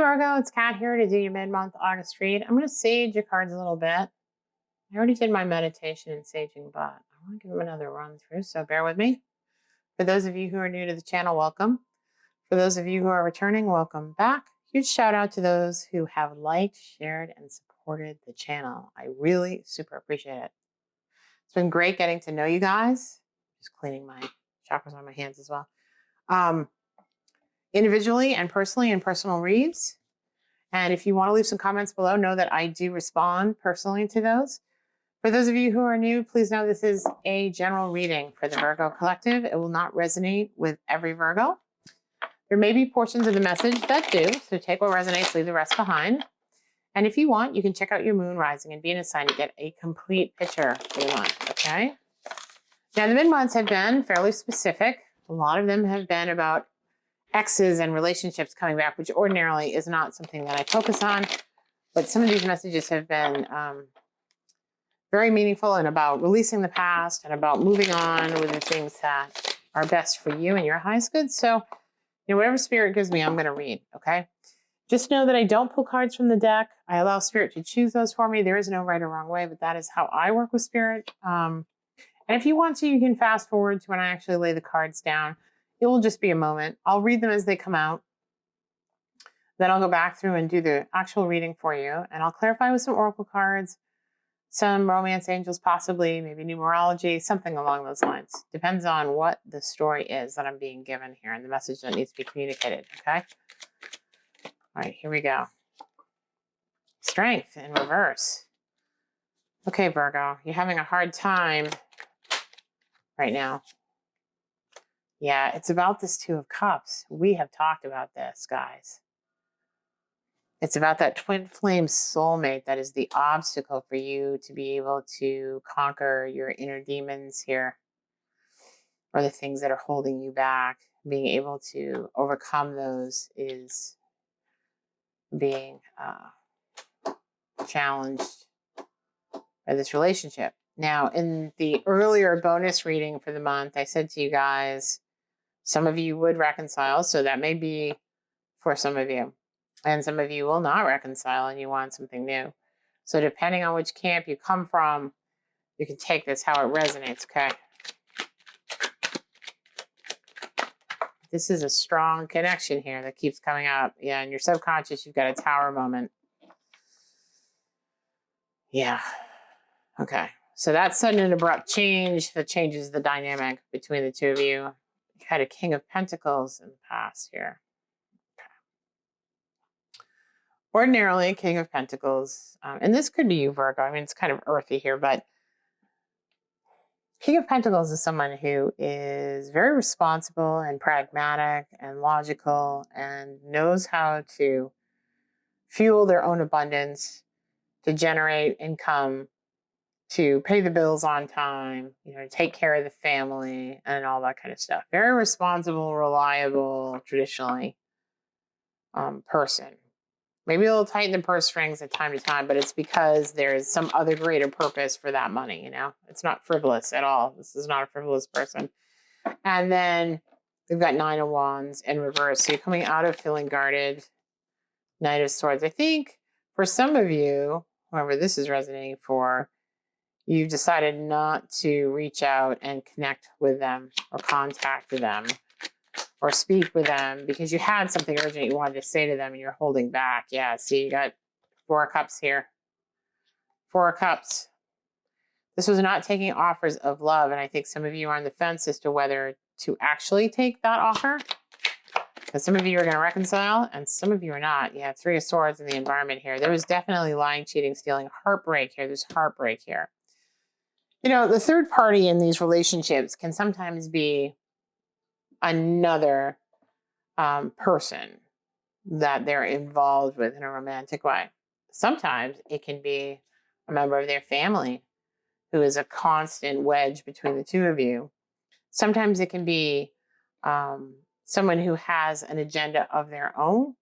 Virgo, it's Kat here to do your mid-month August read. I'm going to sage your cards a little bit. I already did my meditation and saging, but I want to give them another run through, so bear with me. For those of you who are new to the channel, welcome. For those of you who are returning, welcome back. Huge shout out to those who have liked, shared, and supported the channel. I really super appreciate it. It's been great getting to know you guys. Just cleaning my chakras on my hands as well. Individually and personally in personal reads. And if you want to leave some comments below, know that I do respond personally to those. For those of you who are new, please know this is a general reading for the Virgo Collective. It will not resonate with every Virgo. There may be portions of the message that do, so take what resonates, leave the rest behind. And if you want, you can check out your moon, rising, and Venus sign to get a complete picture for the month, okay? Now, the mid-months have been fairly specific. A lot of them have been about exes and relationships coming back, which ordinarily is not something that I focus on. But some of these messages have been very meaningful and about releasing the past and about moving on with the things that are best for you and your highest good. So, whatever spirit gives me, I'm going to read, okay? Just know that I don't pull cards from the deck. I allow spirit to choose those for me. There is no right or wrong way, but that is how I work with spirit. And if you want to, you can fast forward to when I actually lay the cards down. It will just be a moment. I'll read them as they come out. Then I'll go back through and do the actual reading for you. And I'll clarify with some oracle cards, some romance angels possibly, maybe numerology, something along those lines. Depends on what the story is that I'm being given here and the message that needs to be communicated, okay? All right, here we go. Strength in reverse. Okay, Virgo, you're having a hard time right now. Yeah, it's about this Two of Cups. We have talked about this, guys. It's about that twin flame soulmate that is the obstacle for you to be able to conquer your inner demons here, or the things that are holding you back. Being able to overcome those is being challenged by this relationship. Now, in the earlier bonus reading for the month, I said to you guys, some of you would reconcile, so that may be for some of you. And some of you will not reconcile and you want something new. So depending on which camp you come from, you can take this how it resonates, okay? This is a strong connection here that keeps coming up. Yeah, in your subconscious, you've got a tower moment. Yeah. Okay. So that's sudden and abrupt change that changes the dynamic between the two of you. You had a King of Pentacles in the past here. Ordinarily, King of Pentacles, and this could be you, Virgo. I mean, it's kind of earthy here, but King of Pentacles is someone who is very responsible and pragmatic and logical and knows how to fuel their own abundance, to generate income, to pay the bills on time, to take care of the family and all that kind of stuff. Very responsible, reliable, traditionally person. Maybe they'll tighten the purse strings at time to time, but it's because there's some other greater purpose for that money, It's not frivolous at all. This is not a frivolous person. And then we've got Nine of Wands in reverse. So you're coming out of feeling guarded. Knight of Swords. I think for some of you, whoever this is resonating for, you've decided not to reach out and connect with them or contact them or speak with them because you had something urgent you wanted to say to them and you're holding back. Yeah, see, you got Four of Cups here. Four of Cups. This was not taking offers of love, and I think some of you are on the fence as to whether to actually take that offer. Because some of you are going to reconcile, and some of you are not. You have Three of Swords in the environment here. There was definitely lying, cheating, stealing, heartbreak here. There's heartbreak here. The third party in these relationships can sometimes be another person that they're involved with in a romantic way. Sometimes it can be a member of their family who is a constant wedge between the two of you. Sometimes it can be someone who has an agenda of their own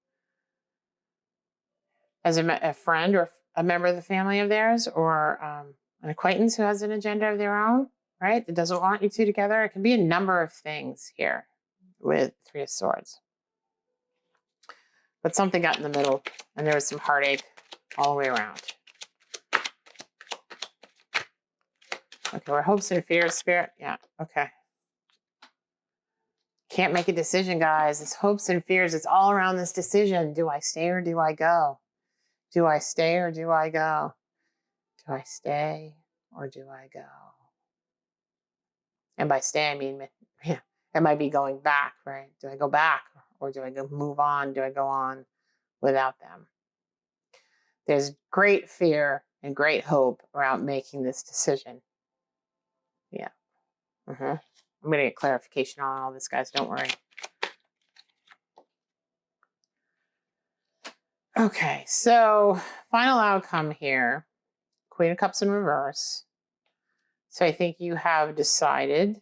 as a friend or a member of the family of theirs, or an acquaintance who has an agenda of their own, right? That doesn't want you two together. It can be a number of things here with Three of Swords. But something got in the middle and there was some heartache all the way around. Okay, we're hopes and fears, Spirit. Yeah, okay. Can't make a decision, guys. It's hopes and fears. It's all around this decision. Do I stay or do I go? Do I stay or do I go? Do I stay or do I go? And by stay, I mean, yeah, it might be going back, right? Do I go back or do I go move on? Do I go on without them? There's great fear and great hope around making this decision. Yeah. I'm going to get clarification on all this, guys. Don't worry. Okay, so final outcome here. Queen of Cups in reverse. So I think you have decided,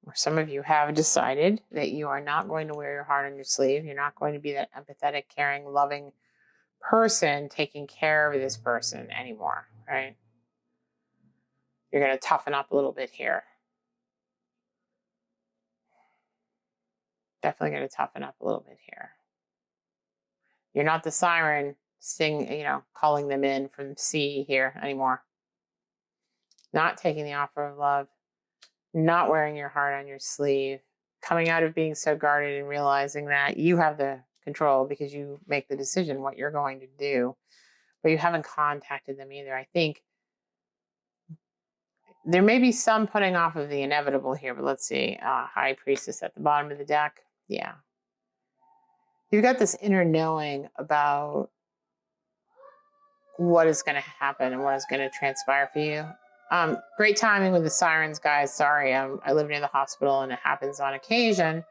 or some of you have decided, that you are not going to wear your heart on your sleeve. You're not going to be that empathetic, caring, loving person taking care of this person anymore, right? You're going to toughen up a little bit here. Definitely going to toughen up a little bit here. You're not the siren calling them in from sea here anymore. Not taking the offer of love, not wearing your heart on your sleeve, coming out of being so guarded and realizing that you have the control because you make the decision what you're going to do, but you haven't contacted them either. I think there may be some putting off of the inevitable here, but let's see. High Priestess at the bottom of the deck. Yeah. You've got this inner knowing about what is going to happen and what is going to transpire for you. Great timing with the sirens, guys. Sorry, I live near the hospital and it happens on occasion.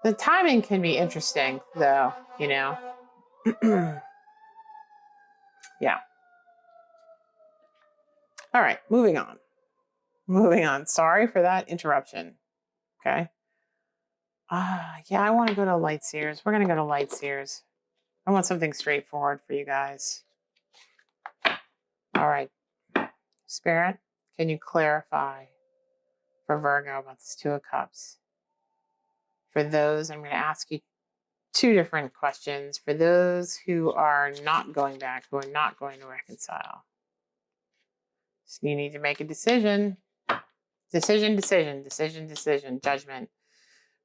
The timing can be interesting, though, you know. Yeah. All right, moving on. Moving on. Sorry for that interruption. Okay. Yeah, I want to go to Light Seers. We're going to go to Light Seers. I want something straightforward for you guys. All right. Spirit, can you clarify for Virgo about this Two of Cups? For those, I'm going to ask you two different questions. For those who are not going back, who are not going to reconcile. So you need to make a decision. Decision, judgment.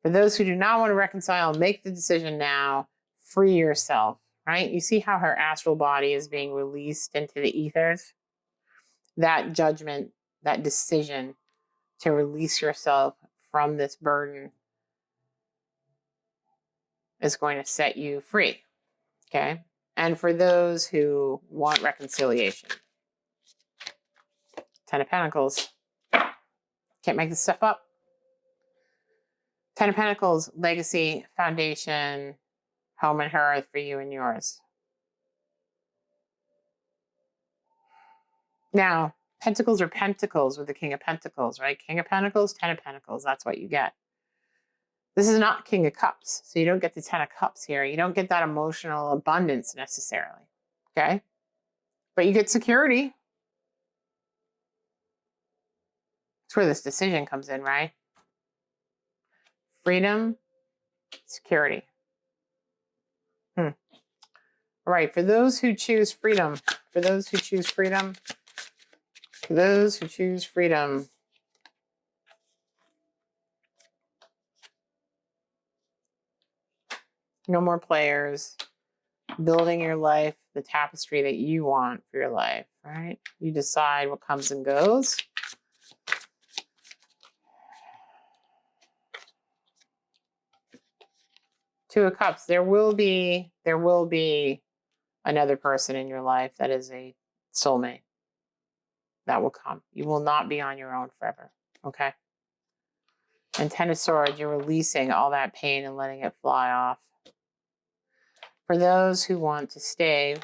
For those who do not want to reconcile, make the decision now. Free yourself, right? You see how her astral body is being released into the ethers? That judgment, that decision to release yourself from this burden is going to set you free, okay? And for those who want reconciliation, Ten of Pentacles, can't make this stuff up. Ten of Pentacles, legacy, foundation, home and hearth for you and yours. Now, Pentacles are pentacles with the King of Pentacles, right? King of Pentacles, Ten of Pentacles, that's what you get. This is not King of Cups, so you don't get the Ten of Cups here. You don't get that emotional abundance necessarily, okay? But you get security. That's where this decision comes in, right? Freedom, security. All right, for those who choose freedom, no more players, building your life, the tapestry that you want for your life, right? You decide what comes and goes. Two of Cups, there will be another person in your life that is a soulmate. That will come. You will not be on your own forever, okay? And Ten of Swords, you're releasing all that pain and letting it fly off. For those who want to stay,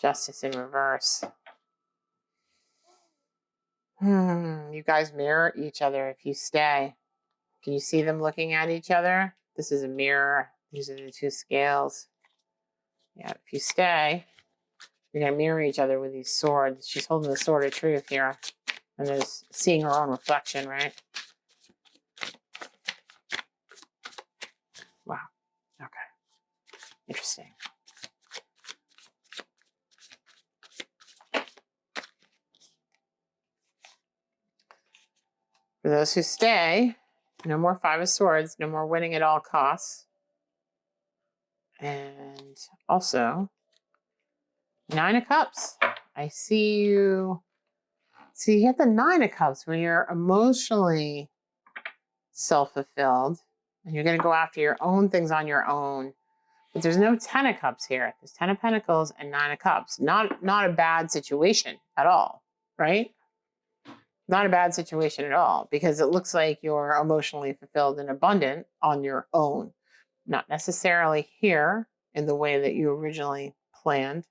Justice in reverse. You guys mirror each other if you stay. Can you see them looking at each other? This is a mirror. These are the two scales. Yeah, if you stay, you're going to mirror each other with these swords. She's holding the sword of truth here. And there's seeing her own reflection, right? Wow. Interesting. For those who stay, no more Five of Swords, no more winning at all costs. And also, Nine of Cups. I see you. So you get the Nine of Cups when you're emotionally self-fulfilled and you're going to go after your own things on your own. But there's no Ten of Cups here. There's Ten of Pentacles and Nine of Cups. Not a bad situation at all, right? Not a bad situation at all, because it looks like you're emotionally fulfilled and abundant on your own. Not necessarily here in the way that you originally planned,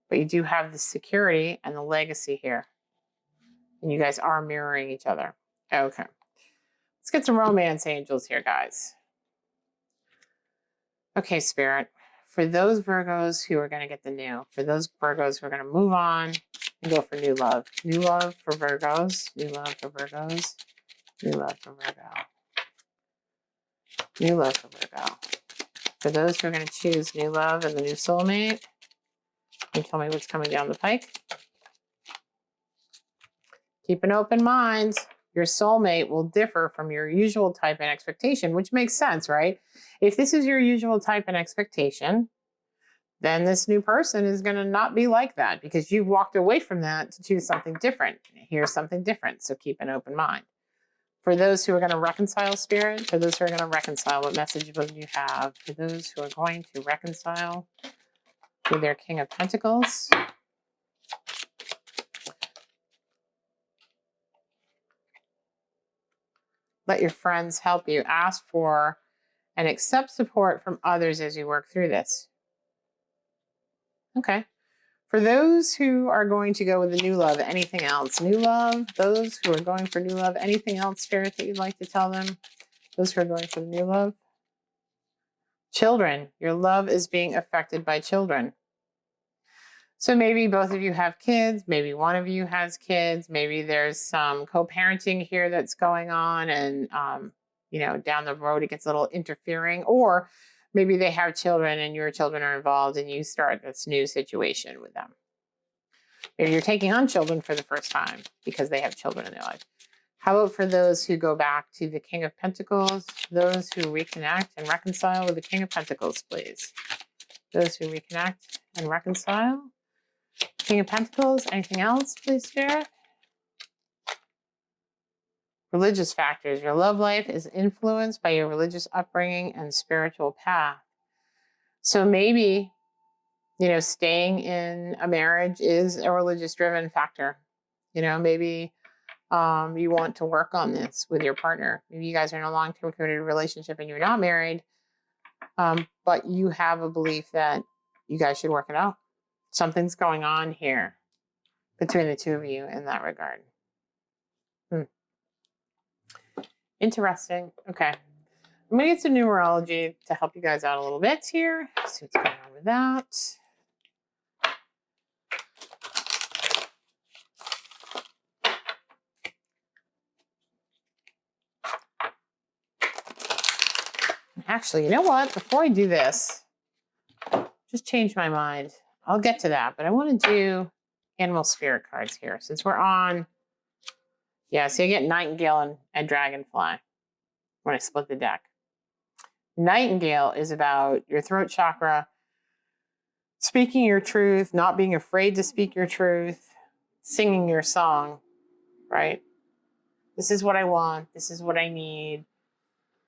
but you do have the security and the legacy here. And you guys are mirroring each other. Okay. Let's get some romance angels here, guys. Okay, Spirit. For those Virgos who are going to get the new, for those Virgos who are going to move on and go for new love. New love for Virgos. New love for Virgos. New love for Virgo. New love for Virgo. For those who are going to choose new love and the new soulmate, can you tell me what's coming down the pike? Keep an open mind. Your soulmate will differ from your usual type and expectation, which makes sense, right? If this is your usual type and expectation, then this new person is going to not be like that because you've walked away from that to choose something different. Here's something different, so keep an open mind. For those who are going to reconcile, Spirit, for those who are going to reconcile, what message will you have? For those who are going to reconcile with their King of Pentacles, let your friends help you. Ask for and accept support from others as you work through this. Okay. For those who are going to go with the new love, anything else? New love, those who are going for new love, anything else, Spirit, that you'd like to tell them? Those who are going for the new love? Children, your love is being affected by children. So maybe both of you have kids, maybe one of you has kids, maybe there's some co-parenting here that's going on and, down the road it gets a little interfering, or maybe they have children and your children are involved and you start this new situation with them. Maybe you're taking on children for the first time because they have children in their life. How about for those who go back to the King of Pentacles, those who reconnect and reconcile with the King of Pentacles, please. Those who reconnect and reconcile. King of Pentacles, anything else, please, Spirit? Religious factors. Your love life is influenced by your religious upbringing and spiritual path. So maybe, staying in a marriage is a religious-driven factor. Maybe you want to work on this with your partner. Maybe you guys are in a long-term committed relationship and you're not married, but you have a belief that you guys should work it out. Something's going on here between the two of you in that regard. Interesting. Okay. I'm going to get some numerology to help you guys out a little bit here. See what's going on with that. Actually, you know what? Before I do this, just change my mind. I'll get to that, but I want to do animal spirit cards here since we're on. Yeah, so you get Nightingale and Dragonfly when I split the deck. Nightingale is about your throat chakra, speaking your truth, not being afraid to speak your truth, singing your song, right? This is what I want. This is what I need.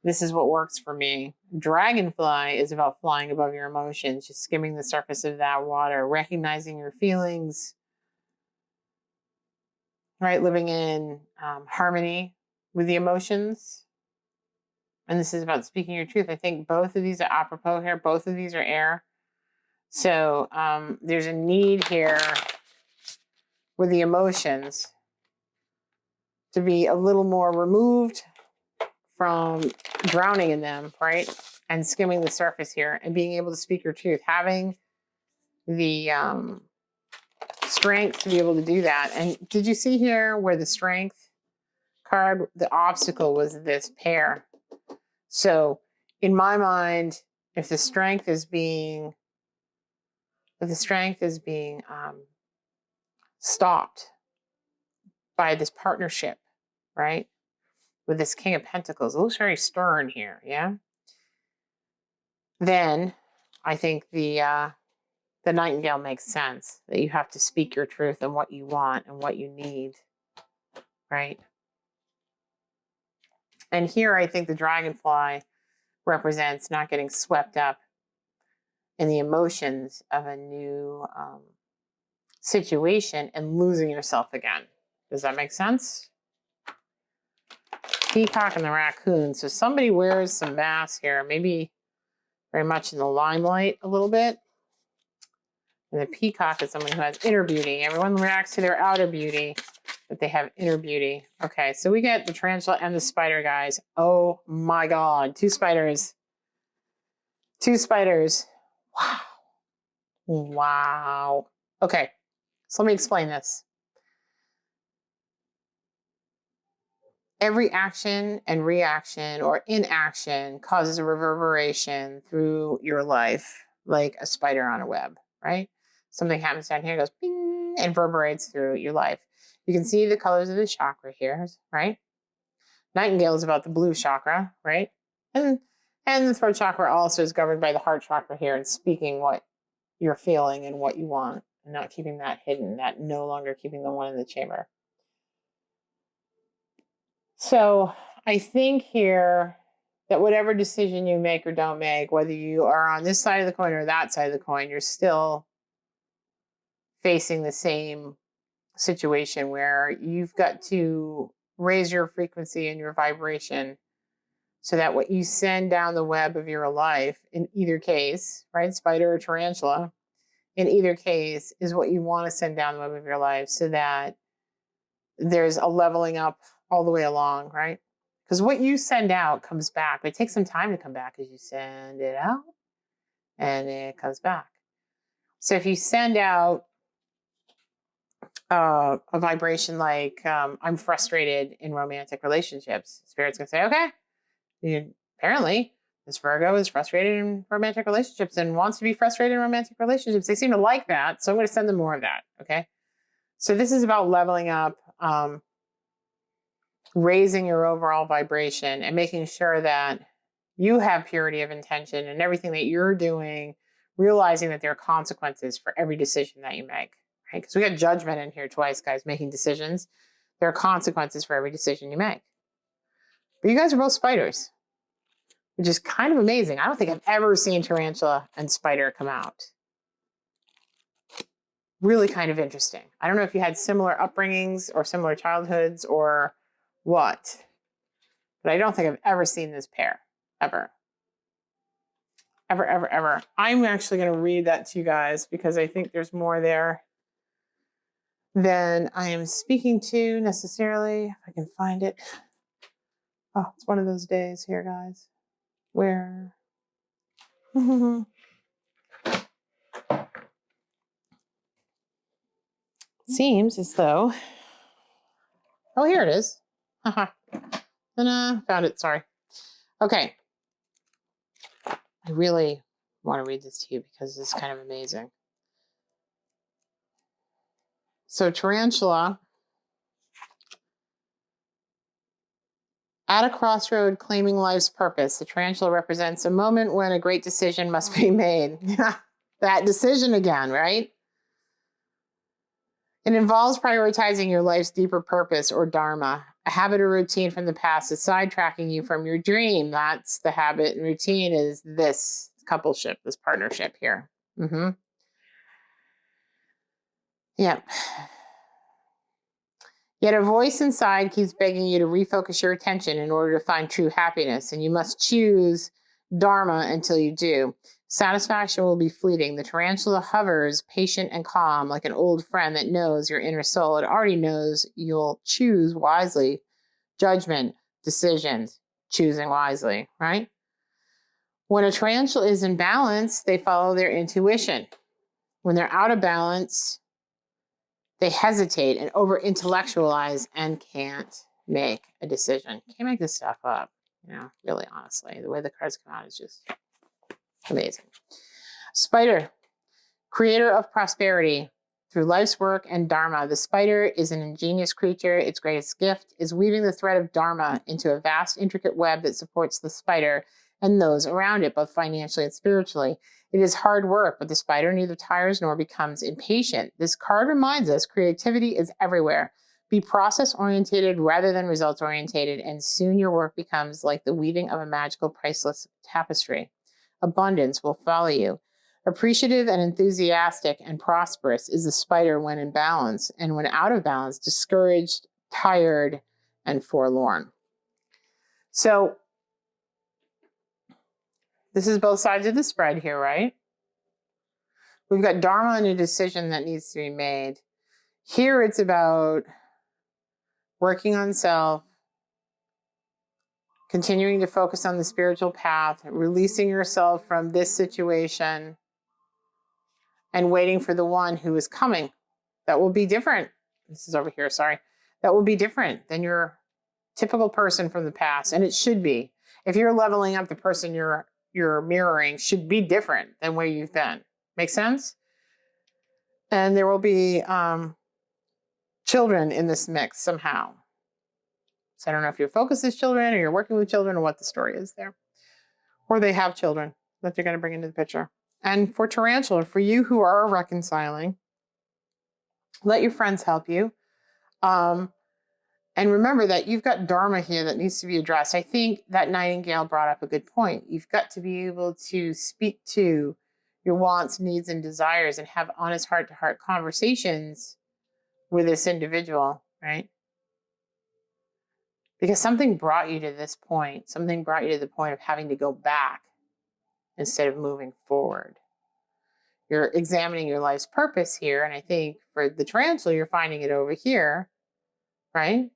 This is what works for me. Dragonfly is about flying above your emotions, just skimming the surface of that water, recognizing your feelings, right? Living in harmony with the emotions. And this is about speaking your truth. I think both of these are apropos here. Both of these are air. So there's a need here with the emotions to be a little more removed from drowning in them, right? And skimming the surface here and being able to speak your truth. Having the strength to be able to do that. And did you see here where the strength card, the obstacle was this pair? So in my mind, if the strength is being stopped by this partnership, right? With this King of Pentacles, it looks very stern here, yeah? Then I think the Nightingale makes sense, that you have to speak your truth and what you want and what you need, right? And here I think the Dragonfly represents not getting swept up in the emotions of a new situation and losing yourself again. Does that make sense? Peacock and the raccoon. So somebody wears some masks here, maybe very much in the limelight a little bit. And the peacock is someone who has inner beauty. Everyone reacts to their outer beauty, but they have inner beauty. Okay, so we get the tarantula and the spider, guys. Oh my God, 2 spiders. 2 spiders. Wow. Wow. Okay, so let me explain this. Every action and reaction or inaction causes a reverberation through your life, like a spider on a web, right? Something happens down here, goes bing, and reverberates through your life. You can see the colors of the chakra here, right? Nightingale is about the blue chakra, right? And the throat chakra also is governed by the heart chakra here and speaking what you're feeling and what you want and not keeping that hidden, that no longer keeping the one in the chamber. So I think here that whatever decision you make or don't make, whether you are on this side of the coin or that side of the coin, you're still facing the same situation where you've got to raise your frequency and your vibration so that what you send down the web of your life, in either case, right, spider or tarantula, in either case is what you want to send down the web of your life so that there's a leveling up all the way along, right? Because what you send out comes back. It takes some time to come back as you send it out and it comes back. So if you send out a vibration like I'm frustrated in romantic relationships, Spirit's going to say, okay, apparently this Virgo is frustrated in romantic relationships and wants to be frustrated in romantic relationships. They seem to like that. So I'm going to send them more of that. Okay. So this is about leveling up, raising your overall vibration and making sure that you have purity of intention and everything that you're doing, realizing that there are consequences for every decision that you make, right? Because we got judgment in here twice, guys, making decisions. There are consequences for every decision you make. But you guys are both spiders, which is kind of amazing. I don't think I've ever seen tarantula and spider come out. Really kind of interesting. I don't know if you had similar upbringings or similar childhoods or what, but I don't think I've ever seen this pair, ever. Ever, ever, ever. I'm actually going to read that to you guys because I think there's more there than I am speaking to necessarily. If I can find it. Oh, it's one of those days here, guys, where seems as though, oh, here it is. Haha. Found it, sorry. Okay. I really want to read this to you because it's kind of amazing. So tarantula, at a crossroad claiming life's purpose, the tarantula represents a moment when a great decision must be made. That decision again, right? It involves prioritizing your life's deeper purpose or dharma. A habit or routine from the past is sidetracking you from your dream. That's the habit and routine is this coupleship, this partnership here. Yep. Yet a voice inside keeps begging you to refocus your attention in order to find true happiness, and you must choose dharma until you do. Satisfaction will be fleeting. The tarantula hovers, patient and calm, like an old friend that knows your inner soul. It already knows you'll choose wisely. Judgment, decisions, choosing wisely, right? When a tarantula is in balance, they follow their intuition. When they're out of balance, they hesitate and over-intellectualize and can't make a decision. Can't make this stuff up, you know, really honestly. The way the cards come out is just Amazing. Spider, creator of prosperity through life's work and dharma. The spider is an ingenious creature. Its greatest gift is weaving the thread of dharma into a vast, intricate web that supports the spider and those around it, both financially and spiritually. It is hard work, but the spider neither tires nor becomes impatient. This card reminds us creativity is everywhere. Be process-orientated rather than results-orientated, and soon your work becomes like the weaving of a magical, priceless tapestry. Abundance will follow you. Appreciative and enthusiastic and prosperous is the spider when in balance, and when out of balance, discouraged, tired, and forlorn. So this is both sides of the spread here, right? We've got dharma and a decision that needs to be made. Here it's about working on self, continuing to focus on the spiritual path, releasing yourself from this situation, and waiting for the one who is coming. That will be different. This is over here, sorry. That will be different than your typical person from the past, and it should be. If you're leveling up, the person you're mirroring should be different than where you've been. Make sense? And there will be children in this mix somehow. So I don't know if your focus is children or you're working with children or what the story is there. Or they have children that they're going to bring into the picture. And for Tarantula, for you who are reconciling, let your friends help you. And remember that you've got dharma here that needs to be addressed. I think that Nightingale brought up a good point. You've got to be able to speak to your wants, needs, and desires and have honest heart-to-heart conversations with this individual, right? Because something brought you to this point. Something brought you to the point of having to go back instead of moving forward. You're examining your life's purpose here. And I think for the tarantula, you're finding it over here, right?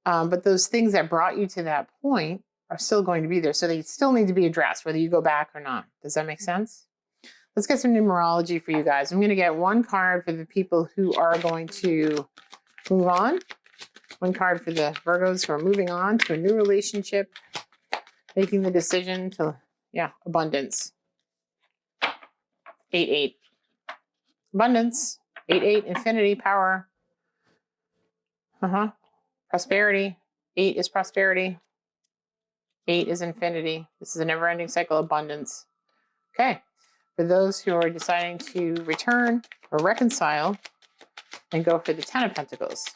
But those things that brought you to that point are still going to be there. So they still need to be addressed, whether you go back or not. Does that make sense? Let's get some numerology for you guys. I'm going to get one card for the people who are going to move on. One card for the Virgos who are moving on to a new relationship, making the decision to, abundance. 8-8. Abundance. 8-8. Infinity. Power. Prosperity. 8 is prosperity. 8 is infinity. This is a never-ending cycle of abundance. Okay. For those who are deciding to return or reconcile, and go for the 10 of Pentacles.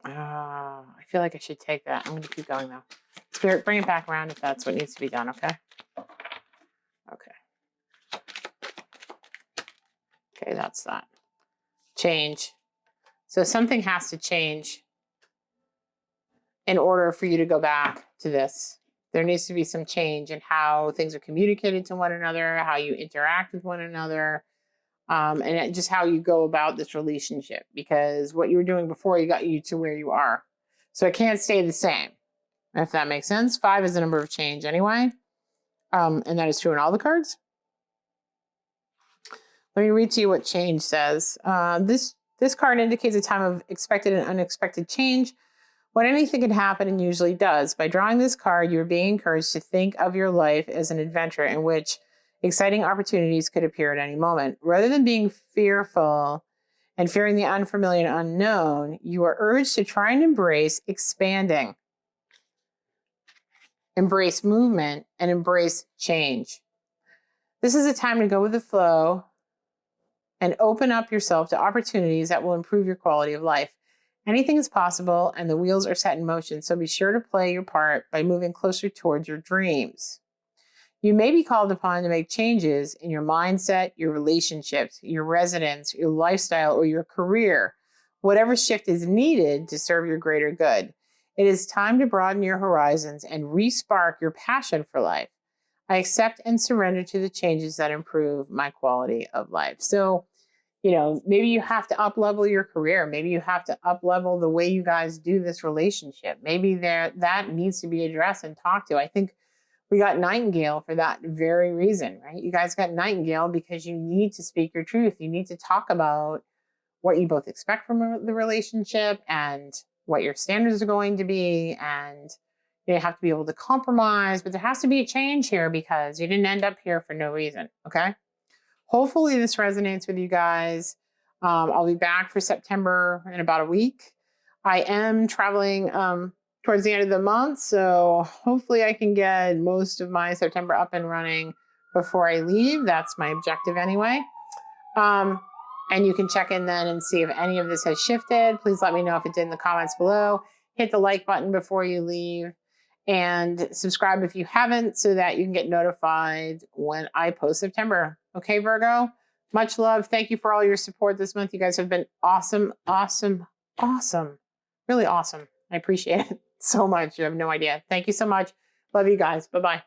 I feel like I should take that. I'm going to keep going though. Spirit, bring it back around if that's what needs to be done, okay? Okay, that's that. Change. So something has to change in order for you to go back to this. There needs to be some change in how things are communicated to one another, how you interact with one another, and just how you go about this relationship. Because what you were doing before got you to where you are. So it can't stay the same, if that makes sense. 5 is the number of change anyway. And that is true in all the cards. Let me read to you what change says. This card indicates a time of expected and unexpected change. When anything can happen, and usually does. By drawing this card, you're being encouraged to think of your life as an adventure in which exciting opportunities could appear at any moment. Rather than being fearful and fearing the unfamiliar and unknown, you are urged to try and embrace expanding, embrace movement, and embrace change. This is a time to go with the flow and open up yourself to opportunities that will improve your quality of life. Anything is possible, and the wheels are set in motion, so be sure to play your part by moving closer towards your dreams. You may be called upon to make changes in your mindset, your relationships, your residence, your lifestyle, or your career. Whatever shift is needed to serve your greater good. It is time to broaden your horizons and re-spark your passion for life. I accept and surrender to the changes that improve my quality of life. So, maybe you have to up-level your career. Maybe you have to up-level the way you guys do this relationship. Maybe that needs to be addressed and talked to. I think we got Nightingale for that very reason, right? You guys got Nightingale because you need to speak your truth. You need to talk about what you both expect from the relationship and what your standards are going to be. And, You have to be able to compromise, but there has to be a change here because you didn't end up here for no reason, okay? Hopefully this resonates with you guys. I'll be back for September in about a week. I am traveling towards the end of the month, so hopefully I can get most of my September up and running before I leave. That's my objective anyway. And you can check in then and see if any of this has shifted. Please let me know if it did in the comments below. Hit the like button before you leave and subscribe if you haven't so that you can get notified when I post September. Okay, Virgo? Much love. Thank you for all your support this month. You guys have been awesome, awesome, awesome. Really awesome. I appreciate it so much. You have no idea. Thank you so much. Love you guys. Bye-bye.